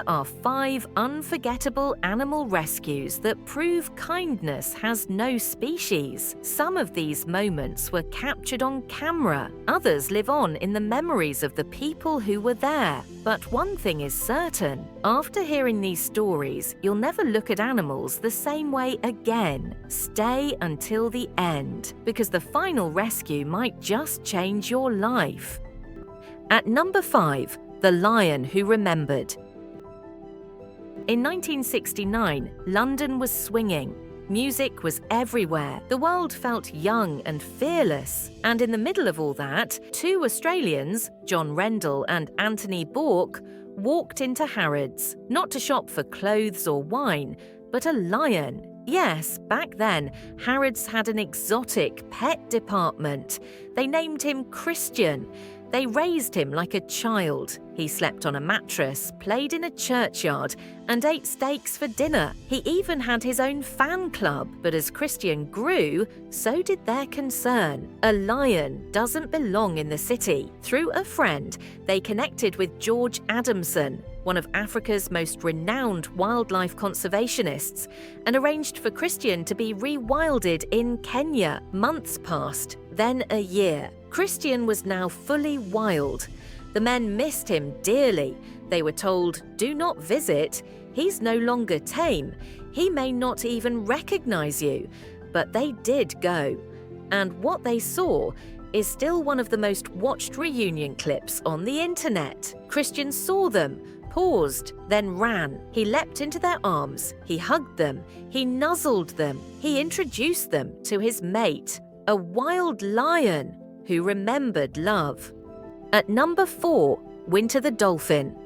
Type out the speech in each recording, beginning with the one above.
are 5 unforgettable animal rescues that prove kindness has no species. Some of these moments were captured on camera. Others live on in the memories of the people who were there. But one thing is certain, after hearing these stories, you'll never look at animals the same way again. Stay until the end, because the final rescue might just change your life. At number 5, The Lion Who Remembered. In 1969, London was swinging. Music was everywhere. The world felt young and fearless. And in the middle of all that, 2 Australians, John Rendell and Anthony Bourke, walked into Harrods, not to shop for clothes or wine, but a lion. Yes, back then, Harrods had an exotic pet department. They named him Christian. They raised him like a child. He slept on a mattress, played in a churchyard, and ate steaks for dinner. He even had his own fan club. But as Christian grew, so did their concern. A lion doesn't belong in the city. Through a friend, they connected with George Adamson, one of Africa's most renowned wildlife conservationists, and arranged for Christian to be rewilded in Kenya. Months passed, then a year. Christian was now fully wild. The men missed him dearly. They were told, "Do not visit. He's no longer tame. He may not even recognize you." But they did go. And what they saw is still one of the most watched reunion clips on the internet. Christian saw them, paused, then ran. He leapt into their arms. He hugged them. He nuzzled them. He introduced them to his mate, a wild lion who remembered love. At number 4, Winter the Dolphin.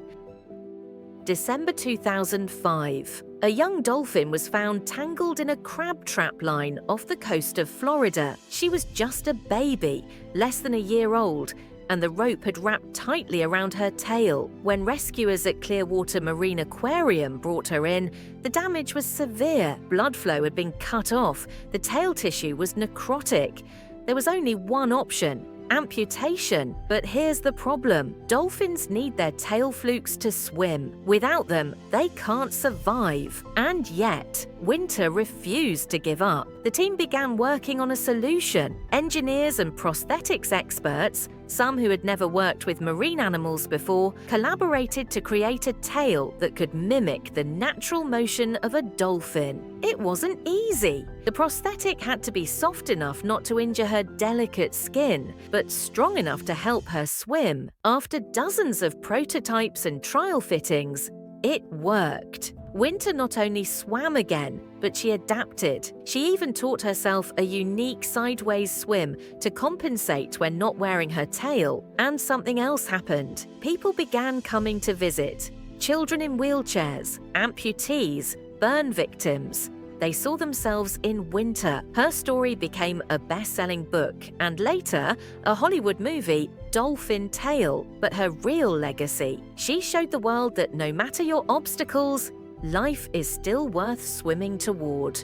December 2005. A young dolphin was found tangled in a crab trap line off the coast of Florida. She was just a baby, less than a year old, and the rope had wrapped tightly around her tail. When rescuers at Clearwater Marine Aquarium brought her in, the damage was severe. Blood flow had been cut off. The tail tissue was necrotic. There was only one option: amputation. But here's the problem. Dolphins need their tail flukes to swim. Without them, they can't survive. And yet, Winter refused to give up. The team began working on a solution. Engineers and prosthetics experts, some who had never worked with marine animals before, collaborated to create a tail that could mimic the natural motion of a dolphin. It wasn't easy. The prosthetic had to be soft enough not to injure her delicate skin, but strong enough to help her swim. After dozens of prototypes and trial fittings, it worked. Winter not only swam again, but she adapted. She even taught herself a unique sideways swim to compensate when not wearing her tail. And something else happened. People began coming to visit. Children in wheelchairs, amputees, burn victims. They saw themselves in Winter. Her story became a best-selling book and later a Hollywood movie, Dolphin Tale. But her real legacy, she showed the world that no matter your obstacles, life is still worth swimming toward.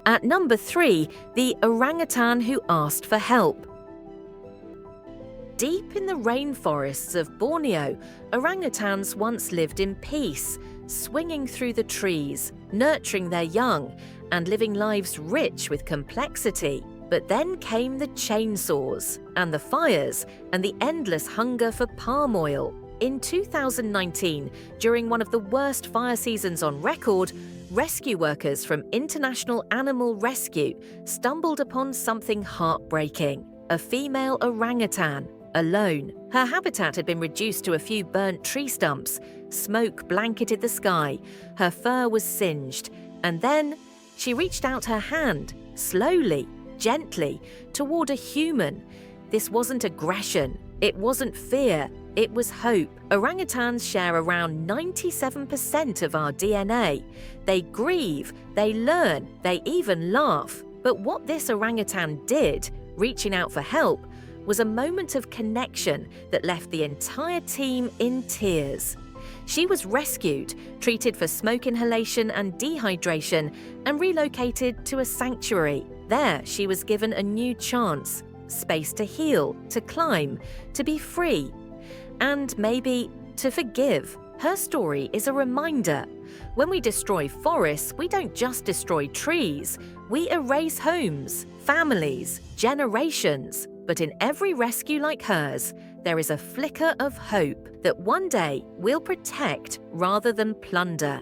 At number 3, the orangutan who asked for help. Deep in the rainforests of Borneo, orangutans once lived in peace, swinging through the trees, nurturing their young, and living lives rich with complexity. But then came the chainsaws, and the fires, and the endless hunger for palm oil. In 2019, during one of the worst fire seasons on record, rescue workers from International Animal Rescue stumbled upon something heartbreaking: a female orangutan, alone. Her habitat had been reduced to a few burnt tree stumps. Smoke blanketed the sky. Her fur was singed. And then she reached out her hand, slowly, gently, toward a human. This wasn't aggression. It wasn't fear. It was hope. Orangutans share around 97% of our DNA. They grieve, they learn, they even laugh. But what this orangutan did, reaching out for help, was a moment of connection that left the entire team in tears. She was rescued, treated for smoke inhalation and dehydration, and relocated to a sanctuary. There, she was given a new chance, space to heal, to climb, to be free, and maybe to forgive. Her story is a reminder. When we destroy forests, we don't just destroy trees. We erase homes, families, generations. But in every rescue like hers, there is a flicker of hope that one day we'll protect rather than plunder.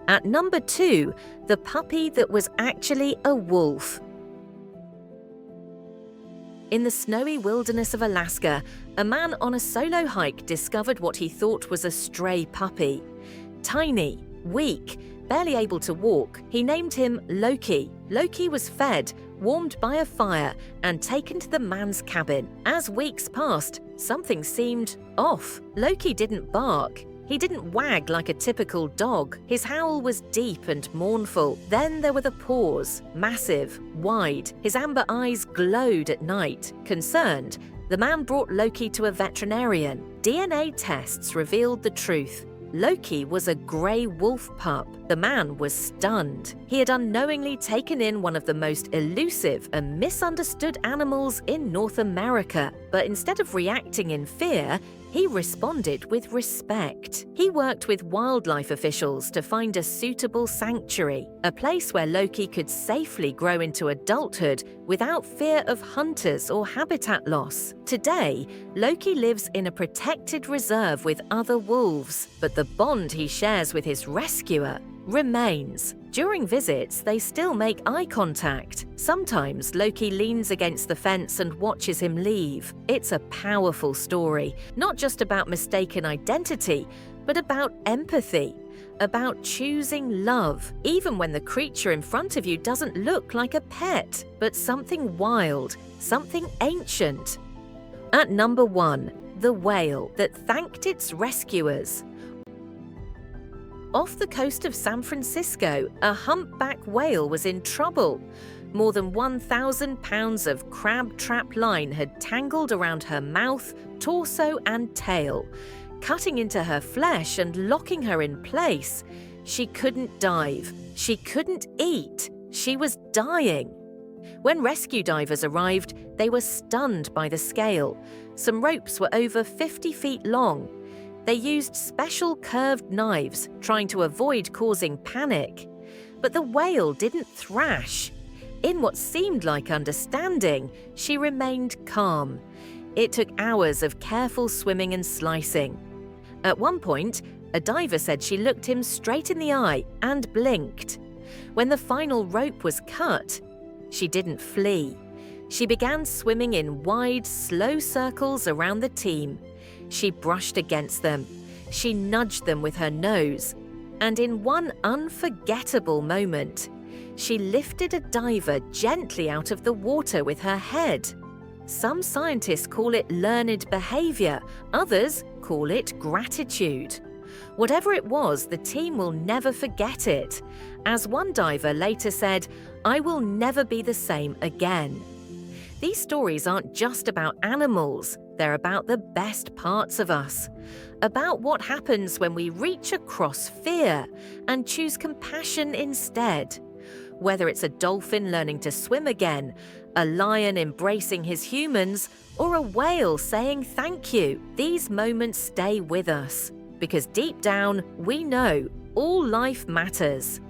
At number 2, the puppy that was actually a wolf. In the snowy wilderness of Alaska, a man on a solo hike discovered what he thought was a stray puppy. Tiny, weak, barely able to walk, he named him Loki. Loki was fed, warmed by a fire, and taken to the man's cabin. As weeks passed, something seemed off. Loki didn't bark. He didn't wag like a typical dog. His howl was deep and mournful. Then there were the paws, massive, wide. His amber eyes glowed at night. Concerned, the man brought Loki to a veterinarian. DNA tests revealed the truth. Loki was a grey wolf pup. The man was stunned. He had unknowingly taken in one of the most elusive and misunderstood animals in North America. But instead of reacting in fear, he responded with respect. He worked with wildlife officials to find a suitable sanctuary, a place where Loki could safely grow into adulthood without fear of hunters or habitat loss. Today, Loki lives in a protected reserve with other wolves, but the bond he shares with his rescuer remains. During visits, they still make eye contact. Sometimes Loki leans against the fence and watches him leave. It's a powerful story, not just about mistaken identity, but about empathy, about choosing love, even when the creature in front of you doesn't look like a pet, but something wild, something ancient. At number 1, the whale that thanked its rescuers. Off the coast of San Francisco, a humpback whale was in trouble. More than 1,000 pounds of crab trap line had tangled around her mouth, torso, and tail, cutting into her flesh and locking her in place. She couldn't dive. She couldn't eat. She was dying. When rescue divers arrived, they were stunned by the scale. Some ropes were over 50 feet long. They used special curved knives, trying to avoid causing panic. But the whale didn't thrash. In what seemed like understanding, she remained calm. It took hours of careful swimming and slicing. At one point, a diver said she looked him straight in the eye and blinked. When the final rope was cut, she didn't flee. She began swimming in wide, slow circles around the team. She brushed against them. She nudged them with her nose. And in one unforgettable moment, she lifted a diver gently out of the water with her head. Some scientists call it learned behavior. Others call it gratitude. Whatever it was, the team will never forget it. As one diver later said, "I will never be the same again." These stories aren't just about animals. They're about the best parts of us, about what happens when we reach across fear and choose compassion instead. Whether it's a dolphin learning to swim again, a lion embracing his humans, or a whale saying thank you, these moments stay with us. Because deep down, we know all life matters.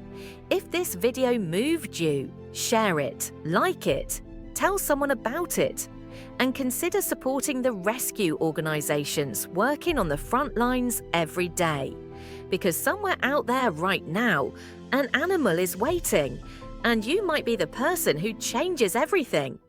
If this video moved you, share it, like it, tell someone about it, and consider supporting the rescue organisations working on the front lines every day. Because somewhere out there right now, an animal is waiting, and you might be the person who changes everything.